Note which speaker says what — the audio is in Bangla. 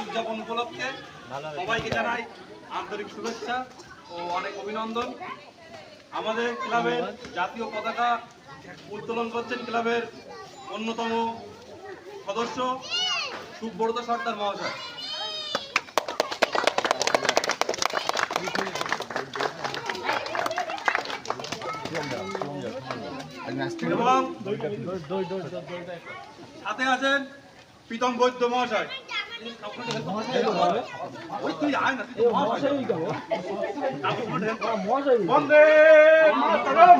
Speaker 1: উদযাপন উপলক্ষে সবাইকে জানাই আন্তরিক শুভেচ্ছা ও অনেক অভিনন্দন। আমাদের ক্লাবের জাতীয় পতাকা উত্তোলন করছেন ক্লাবের অন্যতম সদস্য সুব্রত সর্দার মহাশয়। এবং সাথে আছেন প্রীতম বৈদ্য মহাশয়। বন্দে মাতরম।